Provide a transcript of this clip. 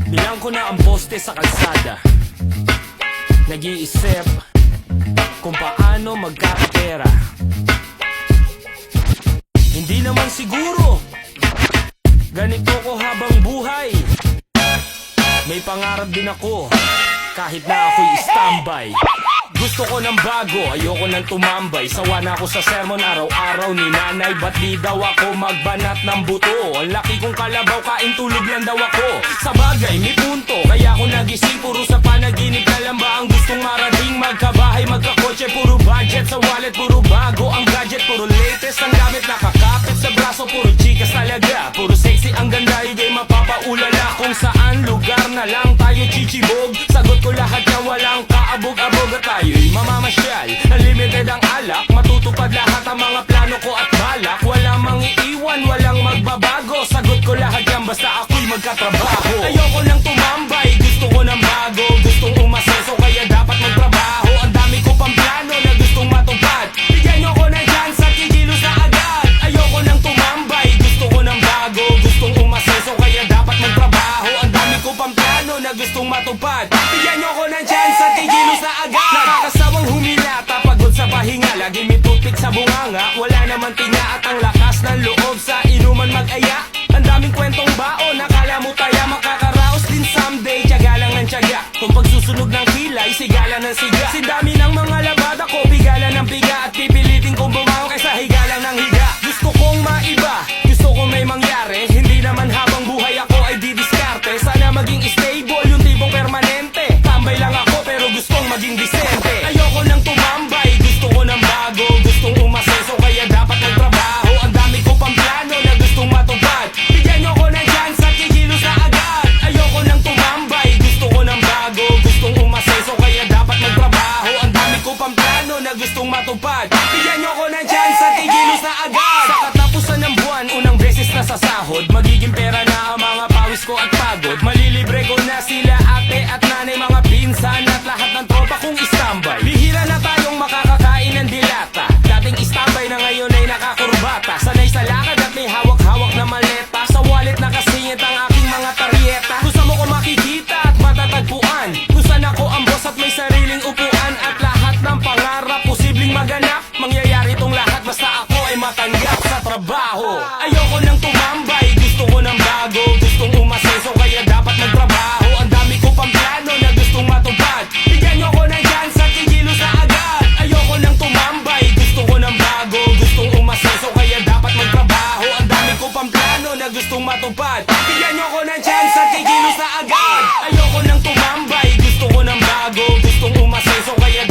Bilang ko na ang poste sa kalsada, nag-iisip kung paano magkakapera. Hindi naman siguro ganito ko habang buhay. May pangarap din ako kahit na ako'y standby. Gusto ko ng bago, ayoko nang tumambay. Sawa na ako sa sermon araw-araw ni nanay. Ba't di daw ako magbanat ng buto? Ang laki kong kalabaw, kain tulog lang daw ako. Sa bagay, may punto, kaya ako nagising. Puro sa panaginip na lang ba ang gustong marating? Magkabahay, magkakotse, puro budget sa wallet. Puro bago ang gadget, puro latest ang gamit. Nakakapit sa braso, puro chikas talaga. Puro sexy ang ganda, hindi mapapaulala. Kung saan lugar na lang tayo chichibog. Sagot ko lahat na walang kaabog-abog. At tayo'y mamamasyal, unlimited ang alak. Matutupad lahat ang mga plano ko at balak. Walang mangiiwan, walang magbabago. Sagot ko lahat yan basta ako'y magkatrabaho. Ayoko nang tumambay, gusto ko ng bago. Gustong umaseso kaya dapat magtrabaho. Ang dami ko pang plano na gustong matupad. Bigyan nyo ko ng chance at kikilos na agad. Ayoko nang tumambay, gusto ko ng bago. Gustong umaseso kaya dapat magtrabaho. Ang dami ko pang plano na gustong matupad. Bigyan nyo ko ng chance at kikilos na agad. Nakakasawang humilata, pagod sa pahinga. Lagi may toothpick sa bunganga. Wala naman tinga at ang lakas ng loob sa inuman mag-aya. Ang daming kwentong baon, nakala mo taya. Makakaraos din someday, tiyaga lang ng tiyaga. Kung pagsusunog ng kilay, sigala ng siga. Sindami ng mga labada ko, bigala ng biga. At pipilitin kong bumangon kaysa higa lang ng higa. Gusto kong maiba, gusto kong may mangyari. Hindi naman habang buhay ako ay didiskarte. Sana maging stable, yung tipong permanente. Tambay lang ako pero gustong maging disente. Ayoko nang tumambay, gusto ko ng bago. Gustong umaseso kaya dapat nagtrabaho. Ang dami ko pang plano na gustong matupad. Bigyan nyo ko ng chance at kikilos na agad. Ayoko nang tumambay, gusto ko ng bago. Gustong umaseso kaya dapat magtrabaho. Ang dami ko pang plano na gustong matupad. Bigyan nyo ko ng chance at kikilos na agad. Sa katapusan ng buwan, unang beses na sa sahod. Magiging pera na ang mga pawis ko at pagod. Malilibre ko na sila ate at nanay, mga pinsan at lahat ng tropa kong istambay. Bihira na tayong makakakain ng dilata. Dating istambay na ngayon ay nakakurbata. Sanay sa lakad at may hawak-hawak na maleta. Sa wallet nakasingit ang aking mga taryeta. Kung saan mo ko makikita at matatagpuan. Kung saan ako ang boss at may sariling upuan. At lahat ng pangarap posibleng maganap. Mangyayari tong lahat basta ako ay matanggap sa trabaho. Ayoko nang tumambay, gusto ko ng bago. Gustong umaseso kaya dapat magtrabaho. Ang dami ko pang plano na gustong matupad. Bigyan nyo ko ng chance at kikilos na agad. Ayoko nang tumambay, gusto ko ng bago. Gustong umaseso kaya dapat magtrabaho. Ang dami ko pang plano na gustong matupad. Bigyan nyo ko ng chance at kikilos na agad. Ayoko nang tumambay, gusto ko ng bago. Gustong umaseso kaya